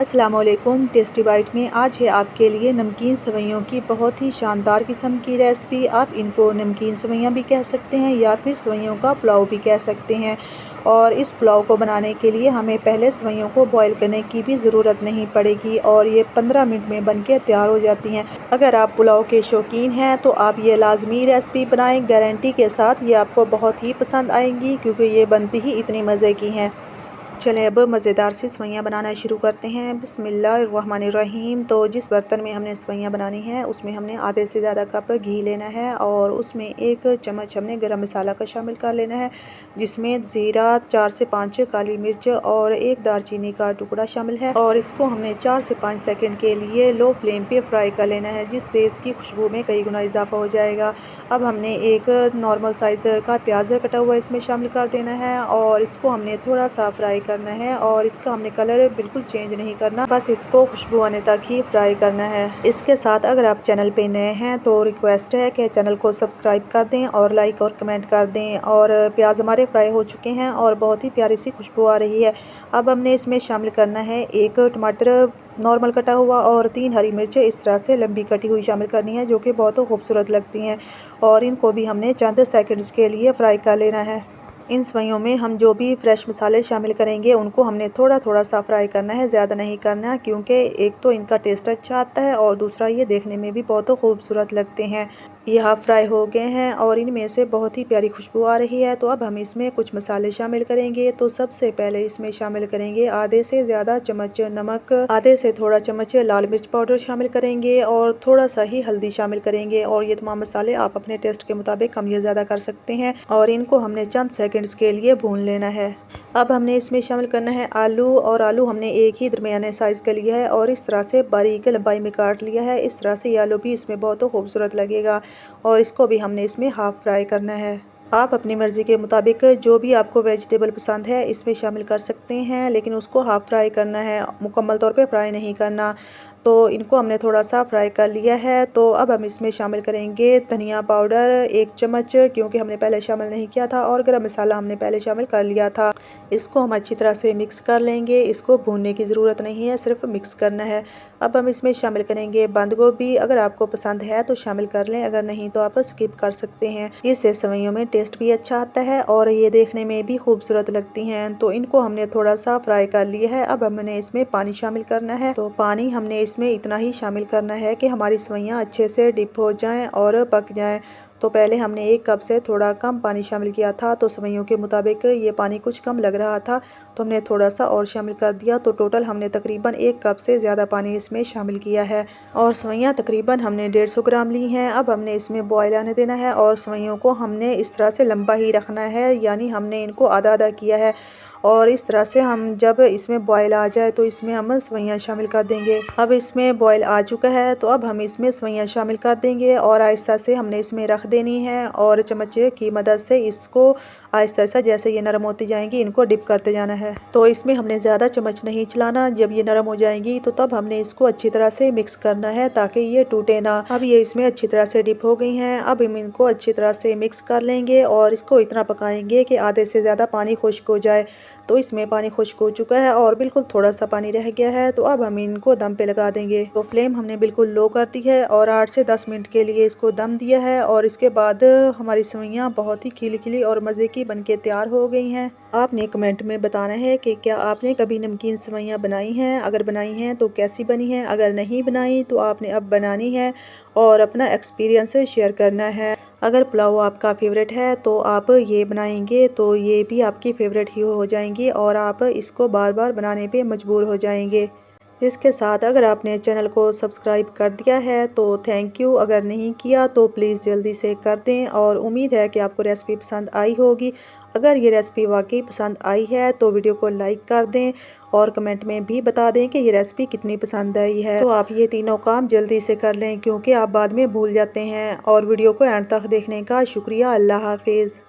अस्सलामुअलैकुम। Tasty bite में आज है आपके लिए नमकीन सेवइयों की बहुत ही शानदार किस्म की रेसिपी। आप इनको नमकीन सेवइयाँ भी कह सकते हैं या फिर सेवइयों का पुलाव भी कह सकते हैं। और इस पुलाव को बनाने के लिए हमें पहले सेवइयों को बॉईल करने की भी ज़रूरत नहीं पड़ेगी और ये 15 मिनट में बनके तैयार हो जाती हैं। अगर आप पुलाव के शौकीन हैं तो आप ये लाजमी रेसिपी बनाएं, गारंटी के साथ। ये आपको बहुत ही पसंद आएंगी क्योंकि ये बनती ही इतनी मज़े की हैं। चलें अब मज़ेदार सी सेवइयाँ बनाना शुरू करते हैं। बिस्मिल्लाहिर्रहमानिर्रहीम। तो जिस बर्तन में हमने सेवइयाँ बनानी है उसमें हमने आधे से ज़्यादा कप घी लेना है और उसमें 1 चम्मच हमने गरम मसाला का शामिल कर लेना है, जिसमें ज़ीरा, 4 से 5 काली मिर्च और 1 दालचीनी का टुकड़ा शामिल है। और इसको हमने 4 से 5 सेकंड के लिए लो फ्लेम पे फ्राई कर लेना है, जिससे इसकी खुशबू में कई गुना इजाफा हो जाएगा। अब हमने एक नॉर्मल साइज़ का प्याज कटा हुआ इसमें शामिल कर देना है और इसको हमने थोड़ा सा फ्राई करना है और इसका हमने कलर बिल्कुल चेंज नहीं करना, बस इसको खुशबू आने तक ही फ्राई करना है। इसके साथ अगर आप चैनल पे नए हैं तो रिक्वेस्ट है कि चैनल को सब्सक्राइब कर दें और लाइक और कमेंट कर दें। और प्याज हमारे फ्राई हो चुके हैं और बहुत ही प्यारी सी खुशबू आ रही है। अब हमने इसमें शामिल करना है 1 टमाटर नॉर्मल कटा हुआ और 3 हरी मिर्चें इस तरह से लंबी कटी हुई शामिल करनी है, जो कि बहुत खूबसूरत लगती हैं। और इनको भी हमने चंद सेकंड्स के लिए फ्राई कर लेना है। इन सेवइयों में हम जो भी फ्रेश मसाले शामिल करेंगे उनको हमने थोड़ा थोड़ा सा फ्राई करना है, ज़्यादा नहीं करना, क्योंकि एक तो इनका टेस्ट अच्छा आता है और दूसरा ये देखने में भी बहुत खूबसूरत लगते हैं। ये हाफ फ्राई हो गए हैं और इनमें से बहुत ही प्यारी खुशबू आ रही है। तो अब हम इसमें कुछ मसाले शामिल करेंगे। तो सबसे पहले इसमें शामिल करेंगे आधे से ज़्यादा चम्मच नमक, आधे से थोड़ा चम्मच लाल मिर्च पाउडर शामिल करेंगे और थोड़ा सा ही हल्दी शामिल करेंगे। और ये तमाम मसाले आप अपने टेस्ट के मुताबिक कम या ज़्यादा कर सकते हैं और इनको हमने चंद सेकंड्स के लिए भून लेना है। अब हमने इसमें शामिल करना है आलू, और आलू हमने एक ही दरमियाने साइज़ का लिया है और इस तरह से बारीक लंबाई में काट लिया है। इस तरह से ये आलू भी इसमें बहुत खूबसूरत लगेगा और इसको भी हमने इसमें हाफ फ्राई करना है। आप अपनी मर्ज़ी के मुताबिक जो भी आपको वेजिटेबल पसंद है इसमें शामिल कर सकते हैं, लेकिन उसको हाफ फ्राई करना है, मुकम्मल तौर पे फ्राई नहीं करना। तो इनको हमने थोड़ा सा फ्राई कर लिया है। तो अब हम इसमें शामिल करेंगे धनिया पाउडर 1 चम्मच, क्योंकि हमने पहले शामिल नहीं किया था, और गरम मसाला हमने पहले शामिल कर लिया था। इसको हम अच्छी तरह से मिक्स कर लेंगे। इसको भूनने की ज़रूरत नहीं है, सिर्फ मिक्स करना है। अब हम इसमें शामिल करेंगे बंद गोभी। अगर आपको पसंद है तो शामिल कर लें, अगर नहीं तो आप स्किप कर सकते हैं। इससे सेवइयों में टेस्ट भी अच्छा आता है और ये देखने में भी खूबसूरत लगती हैं। तो इनको हमने थोड़ा सा फ्राई कर लिया है। अब हमने इसमें पानी शामिल करना है। तो पानी हमने इसमें इतना ही शामिल करना है कि हमारी सेवइयाँ अच्छे से डिप हो जाएं और पक जाएं। तो पहले हमने 1 कप से थोड़ा कम पानी शामिल किया था, तो सेवइयों के मुताबिक ये पानी कुछ कम लग रहा था, तो हमने थोड़ा सा और शामिल कर दिया। तो टोटल हमने तकरीबन 1 कप से ज़्यादा पानी इसमें शामिल किया है और सेवइयाँ तकरीबन हमने 150 ग्राम ली हैं। अब हमने इसमें बॉयल आने देना है और सेवइयों को हमने इस तरह से लंबा ही रखना है, यानी हमने इनको आधा आधा किया है। और इस तरह से हम जब इसमें बॉयल आ जाए तो इसमें हम सेवइयाँ शामिल कर देंगे। अब इसमें बॉयल आ चुका है तो अब हम इसमें सेवइयाँ शामिल कर देंगे और आहिस्ता से हमने इसमें रख देनी है और चम्मच की मदद से इसको आहिस्ता आहिस्ता जैसे ये नरम होती जाएंगी इनको डिप करते जाना है। तो इसमें हमने ज़्यादा चम्मच नहीं चलाना। जब ये नरम हो जाएंगी तो तब हमने इसको अच्छी तरह से मिक्स करना है ताकि ये टूटे ना। अब ये इसमें अच्छी तरह से डिप हो गई हैं। अब हम इनको अच्छी तरह से मिक्स कर लेंगे और इसको इतना पकाएंगे कि आधे से ज़्यादा पानी खुश्क हो जाए। तो इसमें पानी खुश्क हो चुका है और बिल्कुल थोड़ा सा पानी रह गया है। तो अब हम इनको दम पे लगा देंगे। तो फ्लेम हमने बिल्कुल लो कर दी है और 8 से 10 मिनट के लिए इसको दम दिया है और इसके बाद हमारी सेवइयाँ बहुत ही खिली खिली और मज़े की बनके तैयार हो गई हैं। आपने कमेंट में बताना है कि क्या आपने कभी नमकीन सेवइयाँ बनाई हैं, अगर बनाई हैं तो कैसी बनी हैं, अगर नहीं बनाई तो आपने अब बनानी है और अपना एक्सपीरियंस शेयर करना है। अगर पुलाव आपका फेवरेट है तो आप ये बनाएंगे तो ये भी आपकी फ़ेवरेट ही हो जाएंगी और आप इसको बार बार बनाने पे मजबूर हो जाएंगे। इसके साथ अगर आपने चैनल को सब्सक्राइब कर दिया है तो थैंक यू, अगर नहीं किया तो प्लीज़ जल्दी से कर दें। और उम्मीद है कि आपको रेसिपी पसंद आई होगी। अगर ये रेसिपी वाकई पसंद आई है तो वीडियो को लाइक कर दें और कमेंट में भी बता दें कि ये रेसिपी कितनी पसंद आई है। तो आप ये तीनों काम जल्दी से कर लें क्योंकि आप बाद में भूल जाते हैं। और वीडियो को एंड तक देखने का शुक्रिया। अल्लाह हाफिज़।